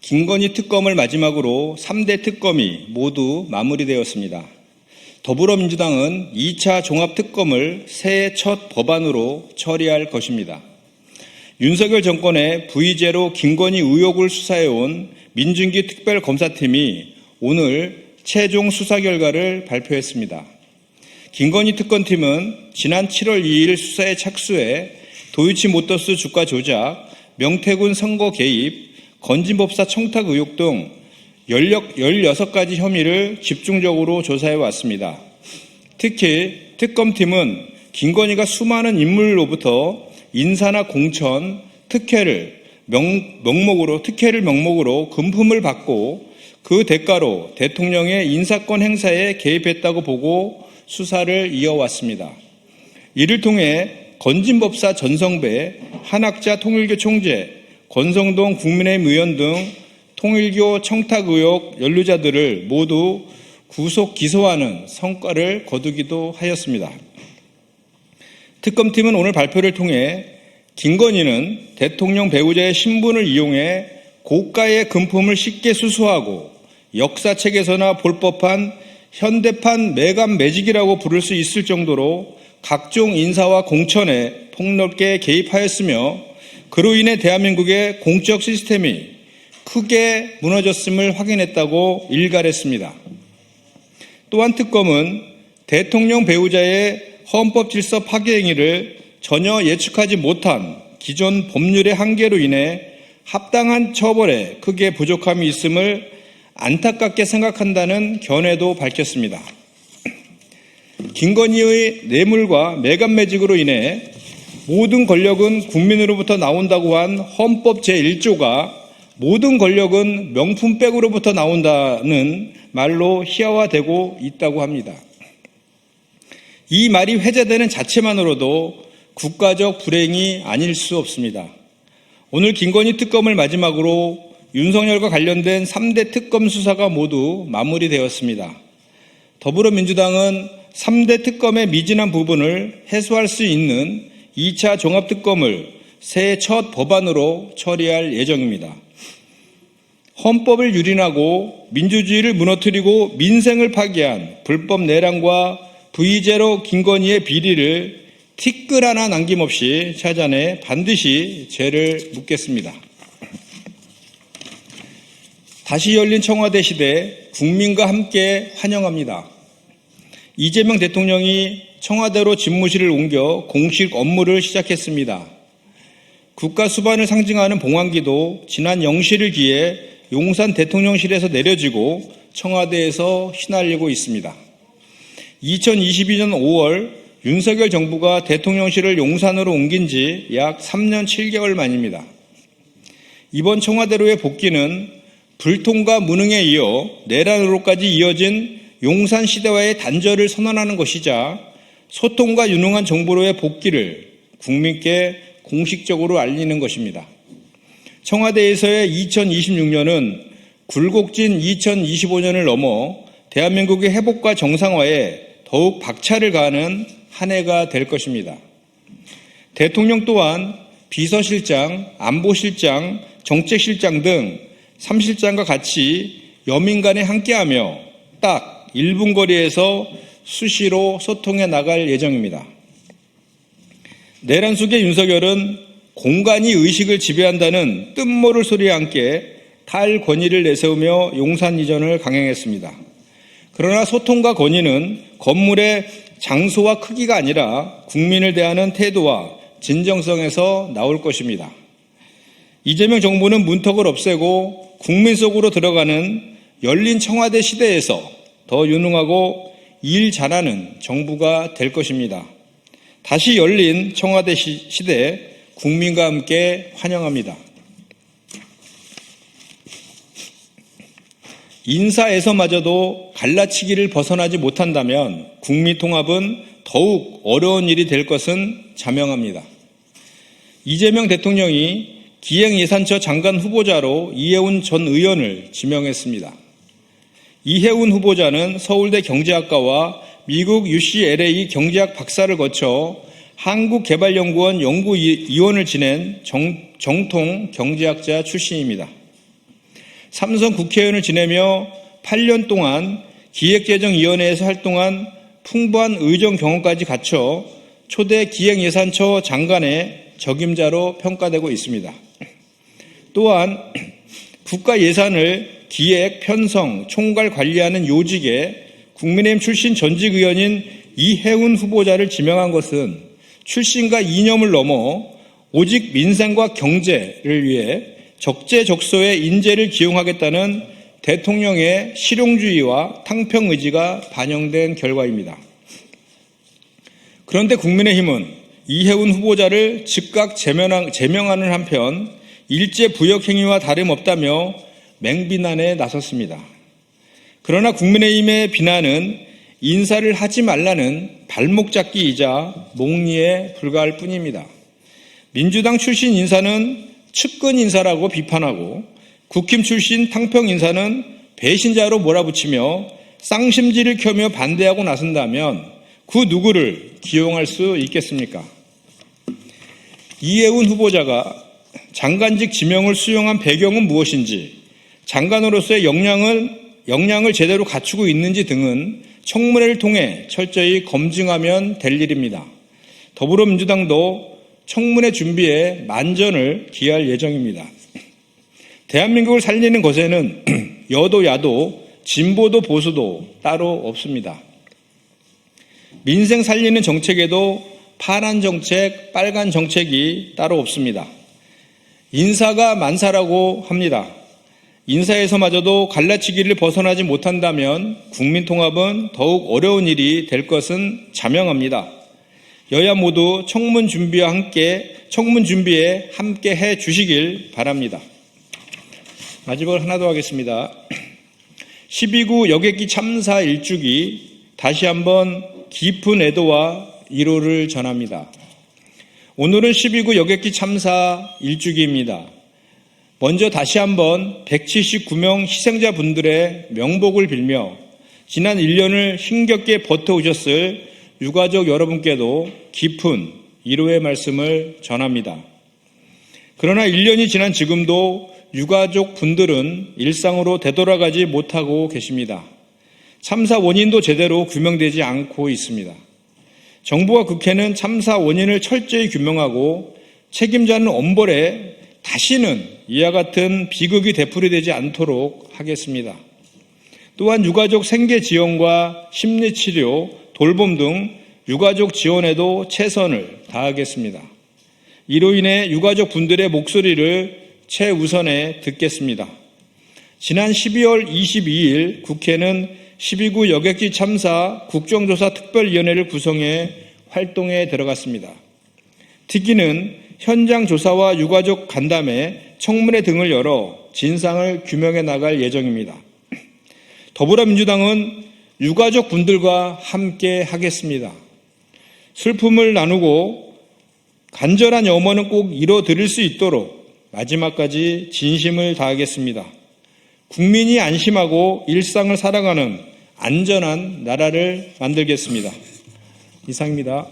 김건희 특검을 마지막으로 3대 특검이 모두 마무리되었습니다. 더불어민주당은 2차 종합특검을 새해 첫 법안으로 처리할 것입니다. 윤석열 정권의 V제로 김건희 의혹을 수사해온 민중기 특별검사팀이 오늘 최종 수사 결과를 발표했습니다. 김건희 특검팀은 지난 7월 2일 수사에 착수해 도이치모터스 주가 조작, 명태군 선거 개입, 건진법사 청탁 의혹 등 16가지 혐의를 집중적으로 조사해 왔습니다. 특히 특검팀은 김건희가 수많은 인물로부터 인사나 공천, 특혜를 명목으로 금품을 받고 그 대가로 대통령의 인사권 행사에 개입했다고 보고 수사를 이어왔습니다. 이를 통해 건진법사 전성배, 한학자 통일교 총재, 권성동 국민의힘 의원 등 통일교 청탁 의혹 연루자들을 모두 구속 기소하는 성과를 거두기도 하였습니다. 특검팀은 오늘 발표를 통해 김건희는 대통령 배우자의 신분을 이용해 고가의 금품을 쉽게 수수하고 역사책에서나 볼 법한 현대판 매감 매직이라고 부를 수 있을 정도로 각종 인사와 공천에 폭넓게 개입하였으며 그로 인해 대한민국의 공적 시스템이 크게 무너졌음을 확인했다고 일갈했습니다. 또한 특검은 대통령 배우자의 헌법 질서 파괴 행위를 전혀 예측하지 못한 기존 법률의 한계로 인해 합당한 처벌에 크게 부족함이 있음을 안타깝게 생각한다는 견해도 밝혔습니다. 김건희의 뇌물과 매감매직으로 인해 모든 권력은 국민으로부터 나온다고 한 헌법 제1조가 모든 권력은 명품백으로부터 나온다는 말로 희화화되고 있다고 합니다. 이 말이 회자되는 자체만으로도 국가적 불행이 아닐 수 없습니다. 오늘 김건희 특검을 마지막으로 윤석열과 관련된 3대 특검 수사가 모두 마무리되었습니다. 더불어민주당은 3대 특검의 미진한 부분을 해소할 수 있는 2차 종합특검을 새해 첫 법안으로 처리할 예정입니다. 헌법을 유린하고 민주주의를 무너뜨리고 민생을 파괴한 불법 내란과 V제로 김건희의 비리를 티끌 하나 남김없이 찾아내 반드시 죄를 묻겠습니다. 다시 열린 청와대 시대 국민과 함께 환영합니다. 이재명 대통령이 청와대로 집무실을 옮겨 공식 업무를 시작했습니다. 국가 수반을 상징하는 봉황기도 지난 0시를 기해 용산 대통령실에서 내려지고 청와대에서 휘날리고 있습니다. 2022년 5월 윤석열 정부가 대통령실을 용산으로 옮긴 지 약 3년 7개월 만입니다. 이번 청와대로의 복귀는 불통과 무능에 이어 내란으로까지 이어진 용산 시대와의 단절을 선언하는 것이자 소통과 유능한 정부로의 복귀를 국민께 공식적으로 알리는 것입니다. 청와대에서의 2026년은 굴곡진 2025년을 넘어 대한민국의 회복과 정상화에 더욱 박차를 가하는 한 해가 될 것입니다. 대통령 또한 비서실장, 안보실장, 정책실장 등 3실장과 같이 여민 간에 함께하며 딱 1분 거리에서 수시로 소통해 나갈 예정입니다. 내란 속의 윤석열은 공간이 의식을 지배한다는 뜻모를 소리와 함께 탈권위를 내세우며 용산 이전을 강행했습니다. 그러나 소통과 권위는 건물의 장소와 크기가 아니라 국민을 대하는 태도와 진정성에서 나올 것입니다. 이재명 정부는 문턱을 없애고 국민 속으로 들어가는 열린 청와대 시대에서 더 유능하고 일 잘하는 정부가 될 것입니다. 다시 열린 청와대 시대 국민과 함께 환영합니다. 인사에서마저도 갈라치기를 벗어나지 못한다면 국민 통합은 더욱 어려운 일이 될 것은 자명합니다. 이재명 대통령이 기획예산처 장관 후보자로 이해운 전 의원을 지명했습니다. 이해운 후보자는 서울대 경제학과와 미국 UCLA 경제학 박사를 거쳐 한국개발연구원 연구위원을 지낸 정통 경제학자 출신입니다. 삼선 국회의원을 지내며 8년 동안 기획재정위원회에서 활동한 풍부한 의정 경험까지 갖춰 초대 기획예산처 장관의 적임자로 평가되고 있습니다. 또한 국가 예산을 기획, 편성, 총괄 관리하는 요직에 국민의힘 출신 전직 의원인 이해운 후보자를 지명한 것은 출신과 이념을 넘어 오직 민생과 경제를 위해 적재적소의 인재를 기용하겠다는 대통령의 실용주의와 탕평의지가 반영된 결과입니다. 그런데 국민의힘은 이해운 후보자를 즉각 제명하는 한편 일제 부역 행위와 다름없다며 맹비난에 나섰습니다. 그러나 국민의힘의 비난은 인사를 하지 말라는 발목 잡기이자 목리에 불과할 뿐입니다. 민주당 출신 인사는 측근 인사라고 비판하고 국힘 출신 탕평 인사는 배신자로 몰아붙이며 쌍심지를 켜며 반대하고 나선다면 그 누구를 기용할 수 있겠습니까? 이해운 후보자가 장관직 지명을 수용한 배경은 무엇인지, 장관으로서의 역량을 제대로 갖추고 있는지 등은 청문회를 통해 철저히 검증하면 될 일입니다. 더불어민주당도 청문회 준비에 만전을 기할 예정입니다. 대한민국을 살리는 것에는 여도 야도, 진보도 보수도 따로 없습니다. 민생 살리는 정책에도 파란 정책, 빨간 정책이 따로 없습니다. 인사가 만사라고 합니다. 인사에서마저도 갈라치기를 벗어나지 못한다면 국민 통합은 더욱 어려운 일이 될 것은 자명합니다. 여야 모두 청문 준비에 함께 해 주시길 바랍니다. 마지막으로 하나 더 하겠습니다. 12구 여객기 참사 일주기 다시 한번 깊은 애도와 위로를 전합니다. 오늘은 12구 여객기 참사 일주기입니다. 먼저 다시 한번 179명 희생자분들의 명복을 빌며 지난 1년을 힘겹게 버텨오셨을 유가족 여러분께도 깊은 위로의 말씀을 전합니다. 그러나 1년이 지난 지금도 유가족 분들은 일상으로 되돌아가지 못하고 계십니다. 참사 원인도 제대로 규명되지 않고 있습니다. 정부와 국회는 참사 원인을 철저히 규명하고 책임자는 엄벌에 다시는 이와 같은 비극이 되풀이되지 않도록 하겠습니다. 또한 유가족 생계 지원과 심리치료, 돌봄 등 유가족 지원에도 최선을 다하겠습니다. 이로 인해 유가족 분들의 목소리를 최우선에 듣겠습니다. 지난 12월 22일 국회는 12구 여객기 참사 국정조사 특별위원회를 구성해 활동에 들어갔습니다. 특위는 현장 조사와 유가족 간담회, 청문회 등을 열어 진상을 규명해 나갈 예정입니다. 더불어민주당은 유가족 분들과 함께 하겠습니다. 슬픔을 나누고 간절한 염원은 꼭 이뤄드릴 수 있도록 마지막까지 진심을 다하겠습니다. 국민이 안심하고 일상을 살아가는 안전한 나라를 만들겠습니다. 이상입니다.